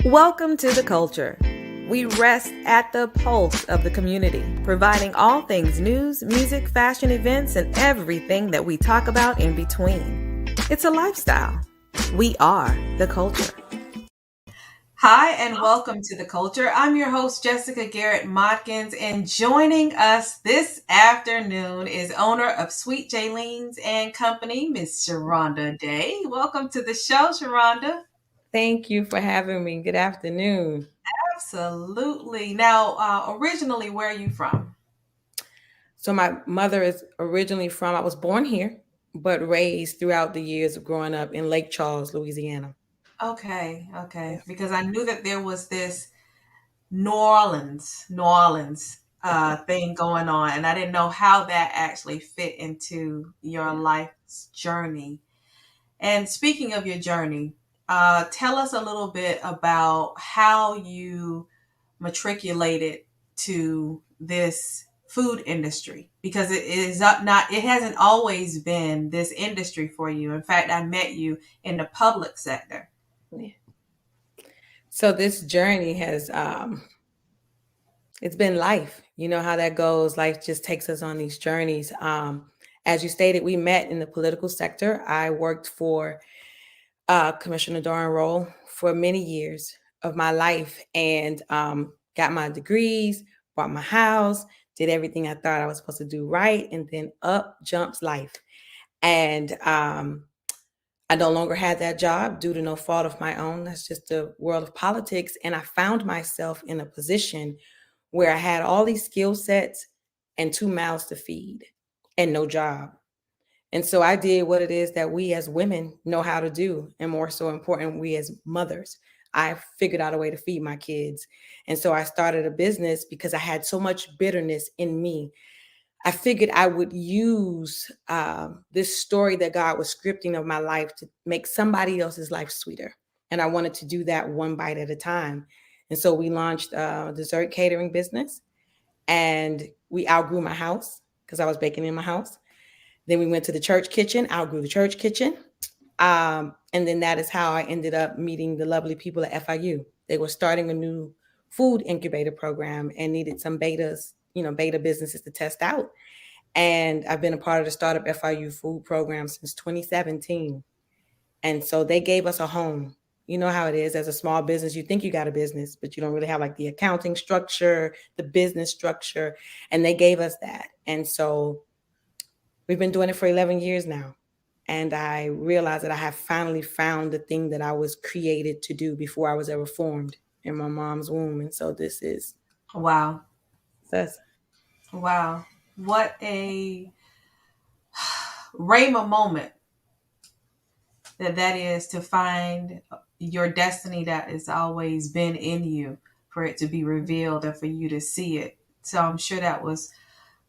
Welcome to The Culture. We rest at the pulse of the community, providing all things news, music, fashion, events, and everything that we talk about in between. It's a lifestyle. We are The Culture. Hi, and welcome to The Culture. I'm your host, Jessica Garrett Modkins, and joining us this afternoon is owner of Sweet Jalane's and Company, Miss Sherronda Daye. Welcome to the show, Sherronda. Thank you for having me. Good afternoon. Absolutely. Now, originally, where are you from? So, my mother is originally from, I was born here, but raised throughout the years of growing up in Lake Charles, Louisiana. Okay, Yeah. okay. Because I knew that there was this New Orleans thing going on, and I didn't know how that actually fit into your life's journey. And speaking of your journey, tell us a little bit about how you matriculated to this food industry because it is not it hasn't always been this industry for you. In fact, I met you in the public sector. Yeah. So, this journey has, it's been life. You know how that goes. Life just takes us on these journeys. As you stated, we met in the political sector. I worked for Commissioner Doran role for many years of my life and got my degrees, bought my house, did everything I thought I was supposed to do right, and then up jumps life. And I no longer had that job due to no fault of my own. That's just the world of politics. And I found myself in a position where I had all these skill sets and two mouths to feed and no job. And so I did what it is that we as women know how to do, and more so important, we as mothers. I figured out a way to feed my kids. And so I started a business because I had so much bitterness in me. I figured I would use this story that God was scripting of my life to make somebody else's life sweeter. And I wanted to do that one bite at a time. And so we launched a dessert catering business, and we outgrew my house because I was baking in my house. Then we went to the church kitchen, outgrew the church kitchen. And then that is how I ended up meeting the lovely people at FIU. They were starting a new food incubator program and needed some betas, beta businesses to test out. And I've been a part of the startup FIU food program since 2017. And so they gave us a home. You know how it is as a small business. You think you got a business, but you don't really have like the accounting structure, the business structure. And they gave us that. And so we've been doing it for 11 years now. And I realized that I have finally found the thing that I was created to do before I was ever formed in my mom's womb. And so this is Wow. us. Wow. What a Rhema moment that is to find your destiny that has always been in you for it to be revealed and for you to see it. So I'm sure that was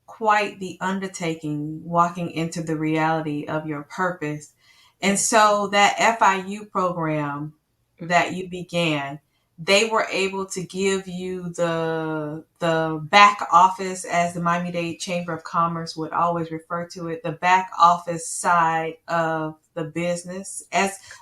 quite the undertaking walking into the reality of your purpose. And so that FIU program that you began, they were able to give you the back office, as the Miami-Dade Chamber of Commerce would always refer to it, the back office side of the business,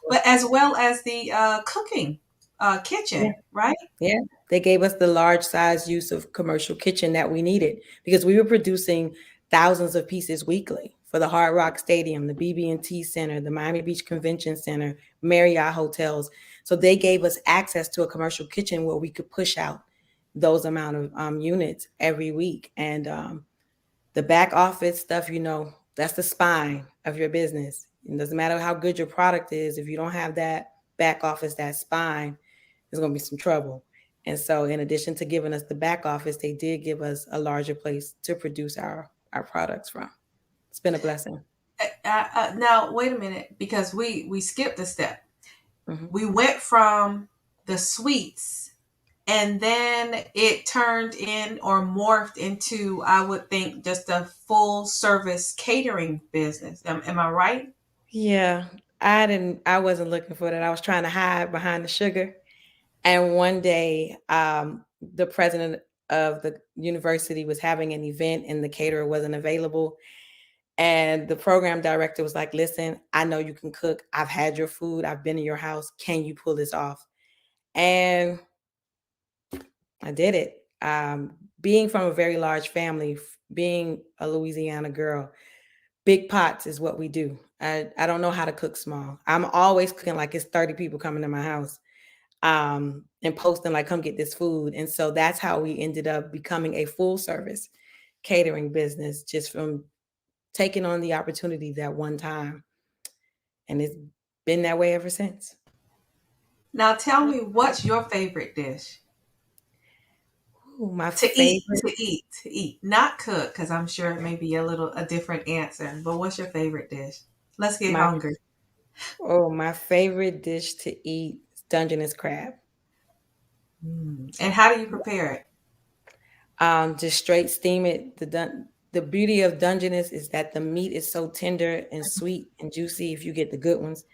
but as well as the cooking Yeah. kitchen, right? Yeah. They gave us the large size use of commercial kitchen that we needed because we were producing thousands of pieces weekly for the Hard Rock Stadium, the BB&T Center, the Miami Beach Convention Center, Marriott hotels. So they gave us access to a commercial kitchen where we could push out those amount of units every week. And the back office stuff, that's the spine of your business. It doesn't matter how good your product is. If you don't have that back office, that spine, there's going to be some trouble. And so, in addition to giving us the back office, they did give us a larger place to produce our products from. It's been a blessing. Now, wait a minute, because we skipped a step. Mhm. We went from the sweets, and then it turned in or morphed into, I would think, just a full service catering business. Am I right? Yeah, I wasn't looking for that. I was trying to hide behind the sugar. And one day, the president of the university was having an event and the caterer wasn't available. And the program director was like, listen, I know you can cook. I've had your food. I've been in your house. Can you pull this off? And I did it. Being from a very large family, being a Louisiana girl, big pots is what we do. I don't know how to cook small. I'm always cooking like it's 30 people coming to my house, and posting like, come get this food. And so that's how we ended up becoming a full service catering business just from taking on the opportunity that one time. And it's been that way ever since. Now tell me, what's your favorite dish Ooh, my to eat? favorite, Not cook, because I'm sure it may be a different answer. But what's your favorite dish? Let's get my hungry. my favorite dish to eat is Dungeness crab. And how do you prepare it? Just straight steam it. The beauty of Dungeness is that the meat is so tender and sweet and juicy if you get the good ones.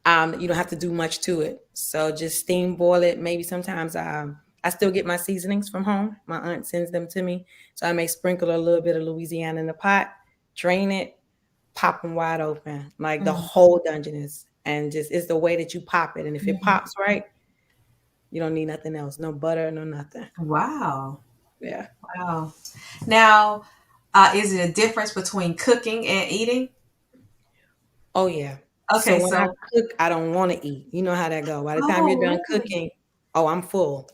You don't have to do much to it. So just steam boil it. Maybe sometimes I still get my seasonings from home. My aunt sends them to me. So I may sprinkle a little bit of Louisiana in the pot, drain it, pop them wide open, like the Mm, whole Dungeness. And just it's the way that you pop it. And if it mhm. pops right, you don't need nothing else. No butter, no nothing. Wow. Yeah. Wow. Now, is it a difference between cooking and eating? Oh yeah. So Okay, when I so, cook, I don't want to eat. You know how that go. By the time you're oh, done really? cooking, oh, I'm full.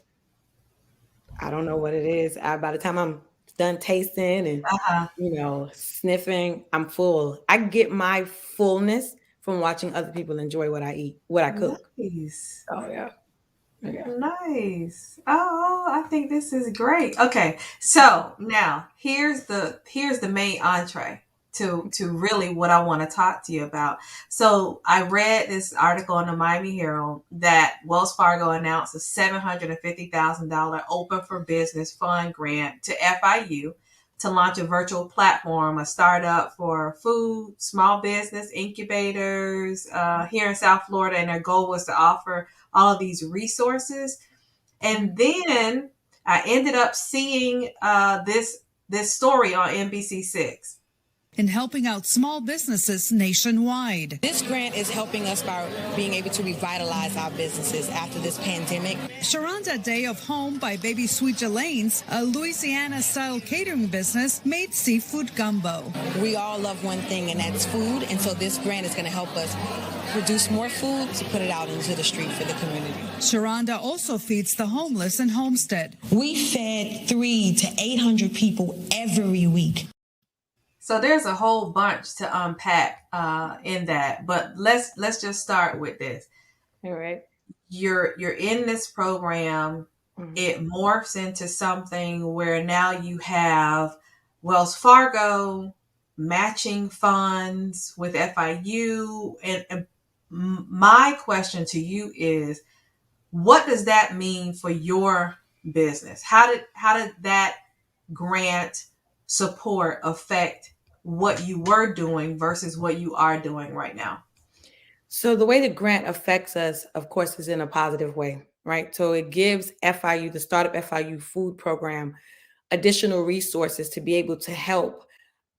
I don't know what it is. By the time I'm done tasting and Uh-huh. sniffing, I'm full. I get my fullness from watching other people enjoy what I eat, what I cook. Nice. Oh yeah, yeah. Nice. Oh, I think this is great. Okay, so now here's the main entree to really what I want to talk to you about. So I read this article in the Miami Herald that Wells Fargo announced a $750,000 Open for Business Fund grant to FIU to launch a virtual platform, a startup for food, small business incubators here in South Florida, and their goal was to offer all of these resources. And then I ended up seeing this story on NBC6. In helping out small businesses nationwide. This grant is helping us by being able to revitalize our businesses after this pandemic. Sherronda Daye of Home by Baby Sweet Jalane's, a Louisiana-style catering business, made seafood gumbo. We all love one thing, and that's food. And so this grant is going to help us produce more food to put it out into the street for the community. Sherronda also feeds the homeless in Homestead. We fed 300 to 800 people every week. So there's a whole bunch to unpack in that, but let's just start with this. All right. You're in this program. Mhm. It morphs into something where now you have Wells Fargo matching funds with FIU, and my question to you is, what does that mean for your business? How did that grant support affect what you were doing versus what you are doing right now? So the way the grant affects us, of course, is in a positive way, right? So it gives FIU, the Startup FIU Food Program, additional resources to be able to help,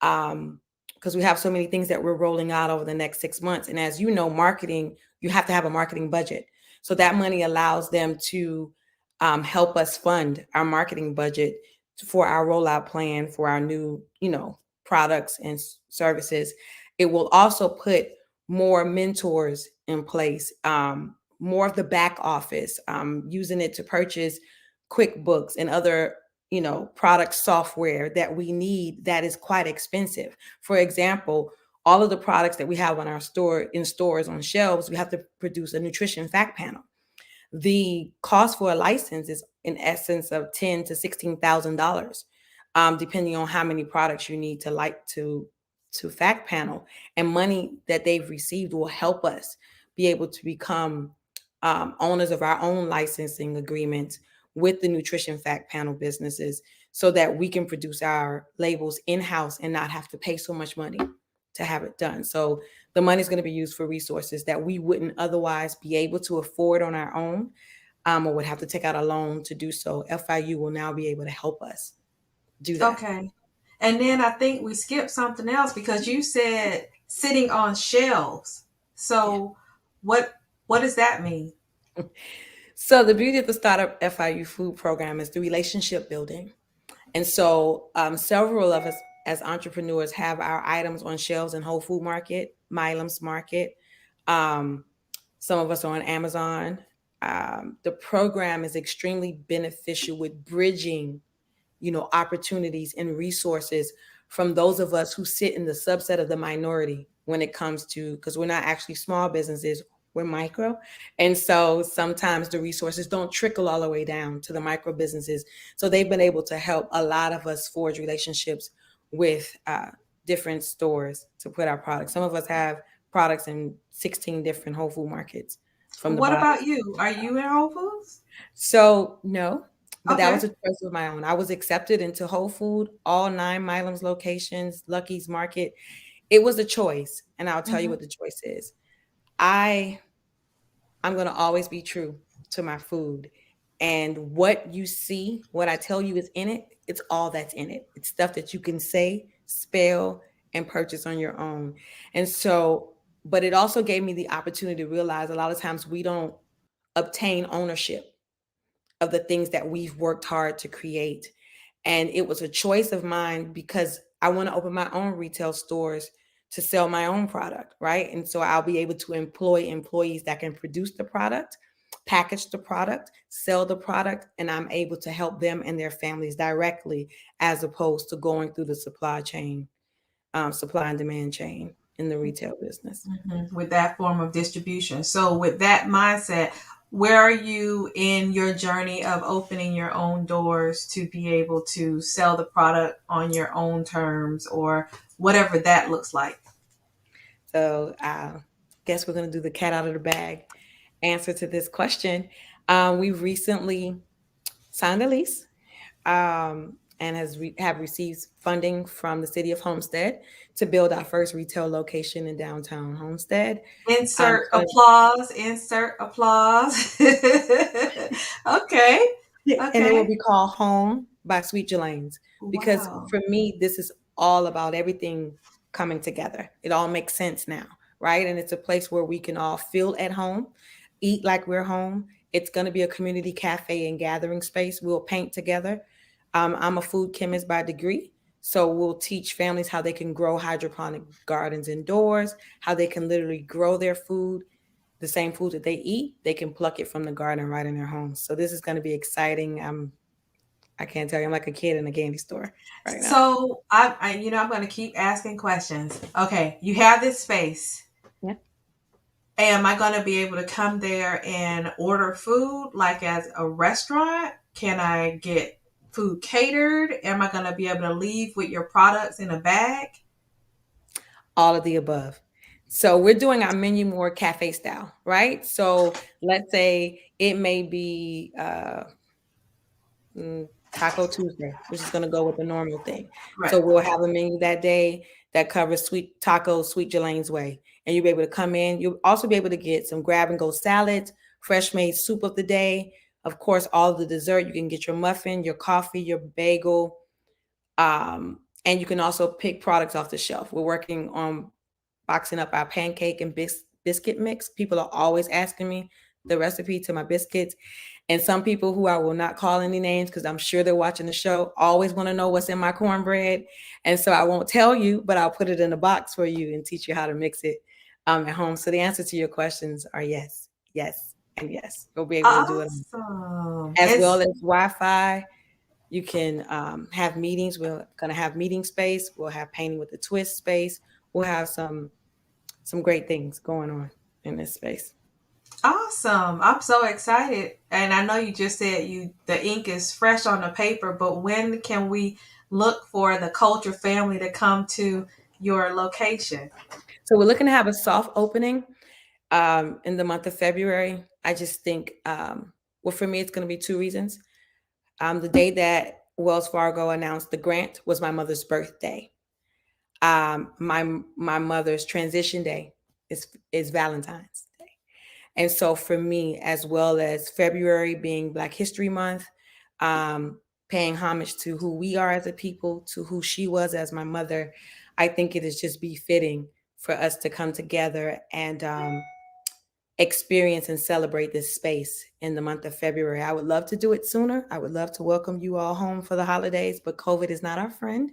because we have so many things that we're rolling out over the next 6 months. And as you know, marketing, you have to have a marketing budget. So that money allows them to help us fund our marketing budget for our rollout plan for our new, products and services. It will also put more mentors in place, more of the back office, using it to purchase QuickBooks and other product software that we need that is quite expensive. For example, all of the products that we have on our stores on shelves, we have to produce a nutrition fact panel. The cost for a license is in essence of $10,000 to $16,000, depending on how many products you need to fact panel. And money that they've received will help us be able to become owners of our own licensing agreements with the nutrition fact panel businesses, so that we can produce our labels in-house and not have to pay so much money to have it done. So the money is going to be used for resources that we wouldn't otherwise be able to afford on our own, or would have to take out a loan to do so. FIU will now be able to help us do that. Okay. And then I think we skipped something else because you said sitting on shelves. Yeah. So what does that mean? So the beauty of the Startup FIU Food Program is the relationship building. And so several of us as entrepreneurs have our items on shelves in Whole Food Market, Milam's Market. Um, some of us are on Amazon. The program is extremely beneficial with bridging, opportunities and resources from those of us who sit in the subset of the minority when it comes to, because we're not actually small businesses, we're micro. And so sometimes the resources don't trickle all the way down to the micro businesses. So they've been able to help a lot of us forge relationships with different stores to put our products. Some of us have products in 16 different Whole Food Markets from the What bottom. about you? Are you in Whole Foods? So no, but that was Okay. a choice of my own. I was accepted into Whole Food, all 9 Milam's locations, Lucky's Market. It was a choice, and I'll tell you Hmm. what the choice is. I I'm going to always be true to my food. And what you see, what I tell you is in it, it's all that's in it. It's stuff that you can say, spell, and purchase on your own. And so, but it also gave me the opportunity to realize a lot of times we don't obtain ownership of the things that we've worked hard to create. And it was a choice of mine because I want to open my own retail stores to sell my own product, right? And so I'll be able to employ employees that can produce the product, package the product, sell the product, and I'm able to help them and their families directly as opposed to going through the supply chain, supply and demand chain in the retail business. With that form of distribution. So, with that mindset, where are you in your journey of opening your own doors to be able to sell the product on your own terms or whatever that looks like? So I guess we're going to do the cat out of the bag answer to this question. We recently signed a lease and have received funding from the city of Homestead to build our first retail location in downtown Homestead. Insert So applause, insert applause. Okay, and it will okay. be called Home by Sweet Jalane's because Wow. for me, this is all about everything coming together. It all makes sense now, right? And it's a place where we can all feel at home, eat like we're home. It's going to be a community cafe and gathering space. We'll paint together. I'm a food chemist by degree. So we'll teach families how they can grow hydroponic gardens indoors, how they can literally grow their food, the same food that they eat, they can pluck it from the garden right in their homes. So this is going to be exciting. I can't tell you, I'm like a kid in a candy store right now. So I'm going to keep asking questions. Okay, you have this space. Yeah. Am I going to be able to come there and order food like as a restaurant? Can I get food catered? Am I going to be able to leave with your products in a bag? All of the above. So we're doing our menu more cafe style, right? So let's say it may be Taco Tuesday, which is going to go with the normal thing. Right. So we'll have a menu that day that covers sweet tacos, Sweet Jalane's way. And you'll be able to come in. You'll also be able to get some grab and go salads, fresh made soup of the day. Of course, all of the dessert. You can get your muffin, your coffee, your bagel. And you can also pick products off the shelf. We're working on boxing up our pancake and biscuit mix. People are always asking me the recipe to my biscuits. And some people who I will not call any names because I'm sure they're watching the show always want to know what's in my cornbread. And so I won't tell you, but I'll put it in a box for you and teach you how to mix it at home. So the answer to your questions are yes, yes, and yes. You'll be able to do it Awesome. as well as Wi-Fi. You can have meetings. We're going to have meeting space. We'll have painting with a twist space. We'll have some great things going on in this space. Awesome. I'm so excited. And I know you just said the ink is fresh on the paper, but when can we look for the culture family to come to your location? So we're looking to have a soft opening in the month of February. I just think, well, for me, it's going to be two reasons. The day that Wells Fargo announced the grant was my mother's birthday. My mother's transition day is Valentine's Day. And so for me, as well as February being Black History Month, paying homage to who we are as a people, to who she was as my mother, I think it is just befitting for us to come together and experience and celebrate this space in the month of February. I would love to do it sooner. I would love to welcome you all home for the holidays, but COVID is not our friend.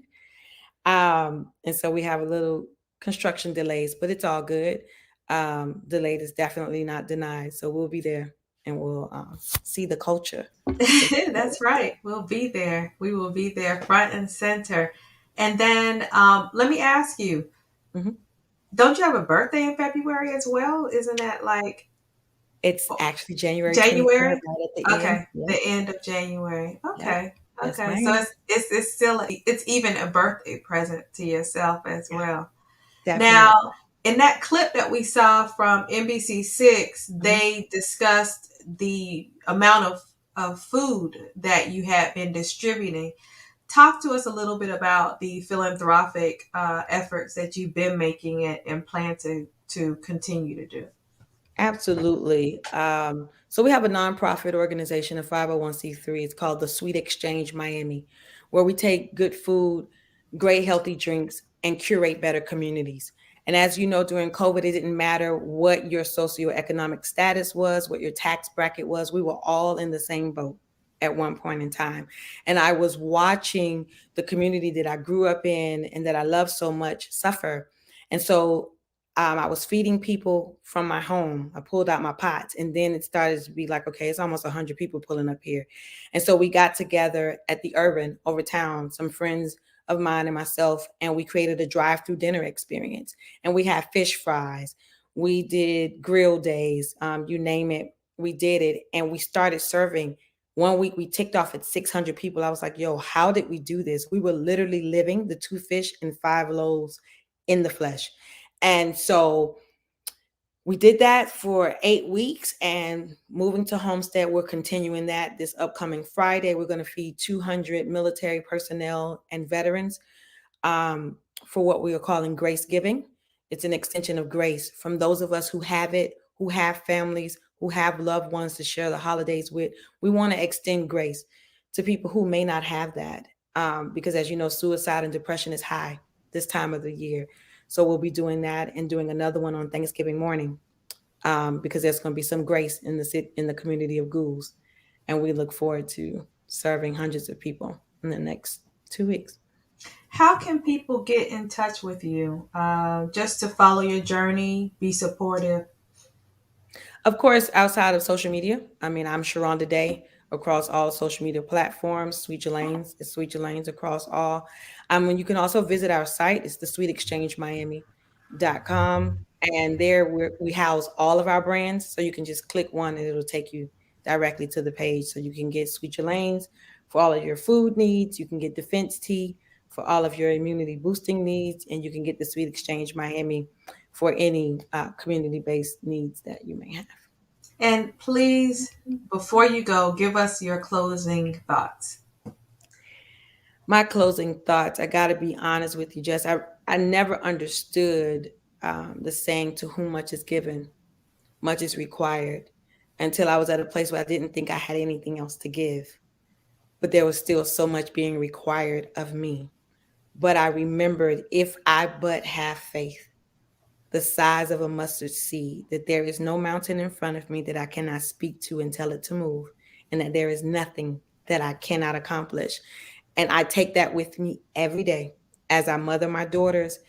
And so we have a little construction delays, but it's all good. Delayed is definitely not denied. So we'll be there and we'll see the culture. That's right. We'll be there. We will be there front and center. And then let me ask you, Mhm. don't you have a birthday in February as well? Isn't that like It's actually January 23rd, January? right at the end. Okay, Yep. the end of January. Yep. Okay, Yes, okay. So ma'am. it's still it's even a birthday present to yourself as Yeah, well. definitely. Now, in that clip that we saw from NBC6, Mhm. they discussed the amount of food that you had been distributing. Talk to us a little bit about the philanthropic efforts that you've been making and plan to continue to do. Absolutely. So we have a nonprofit organization, a 501(c)(3). It's called the Sweet Exchange Miami, where we take good food, great healthy drinks, and curate better communities. And as you know, during COVID, it didn't matter what your socioeconomic status was, what your tax bracket was. We were all in the same boat at one point in time. And I was watching the community that I grew up in and that I love so much suffer. And so I was feeding people from my home. I pulled out my pots, and then it started to be like, okay, it's almost 100 people pulling up here. And so we got together at the Urban over town, some friends of mine and myself, and we created a drive-through dinner experience. And we had fish fries. We did grill days, you name it, we did it. And we started serving. One week we ticked off at 600 people. I was like, yo, how did we do this? We were literally living the 2 fish and 5 loaves in the flesh. And so we did that for 8 weeks, and moving to Homestead, we're continuing that this upcoming Friday. We're going to feed 200 military personnel and veterans for what we are calling Grace Giving. It's an extension of grace from those of us who have it, who have families, who have loved ones to share the holidays with. We want to extend grace to people who may not have that, because as you know, suicide and depression is high this time of the year. So we'll be doing that and doing another one on Thanksgiving morning, because there's going to be some grace in the community of ghouls, and we look forward to serving hundreds of people in the next 2 weeks. How can people get in touch with you just to follow your journey, be supportive? Of course, outside of social media, I mean, I'm Sherronda Daye across all social media platforms. Sweet Jalane's is Sweet Jalane's across all. And you can also visit our site. It's the sweetexchangemiami.com. And there we house all of our brands. So you can just click one and it'll take you directly to the page. So you can get Sweet Jalane's for all of your food needs. You can get Defense Tea for all of your immunity boosting needs. And you can get the Sweet Exchange Miami for any community-based needs that you may have. And please, before you go, give us your closing thoughts. My closing thoughts, I got to be honest with you, Jess. I never understood the saying, to whom much is given, much is required, until I was at a place where I didn't think I had anything else to give. But there was still so much being required of me. But I remembered, if I but have faith, the size of a mustard seed, that there is no mountain in front of me that I cannot speak to and tell it to move, and that there is nothing that I cannot accomplish. And I take that with me every day as I mother my daughters,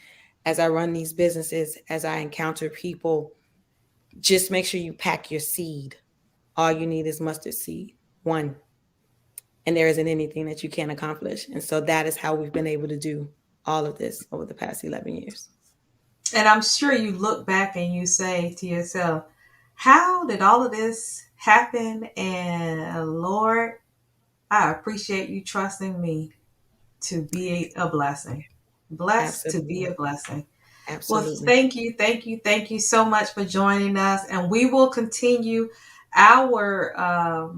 as I run these businesses, as I encounter people. Just make sure you pack your seed. All you need is mustard seed, one. And there isn't anything that you can't accomplish. And so that is how we've been able to do all of this over the past 11 years. And I'm sure you look back and you say to yourself, how did all of this happen? And Lord, I appreciate you trusting me to be a blessing. Blessed to be Absolutely. a blessing. Well, Absolutely. thank you, thank you, thank you so much for joining us. And we will continue our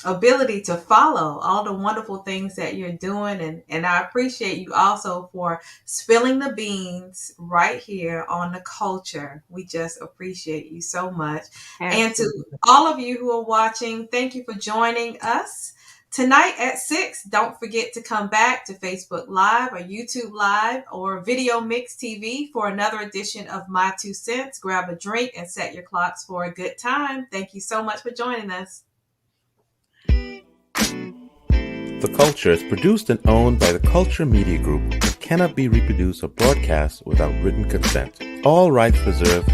ability to follow all the wonderful things that you're doing. And I appreciate you also for spilling the beans right here on the culture. We just appreciate you so much. And to Absolutely. all of you who are watching, thank you for joining us Tonight at 6, don't forget to come back to Facebook Live or YouTube Live or Video Mix TV for another edition of My Two Cents. Grab a drink and set your clocks for a good time. Thank you so much for joining us. The Culture is produced and owned by the Culture Media Group and cannot be reproduced or broadcast without written consent. All rights reserved.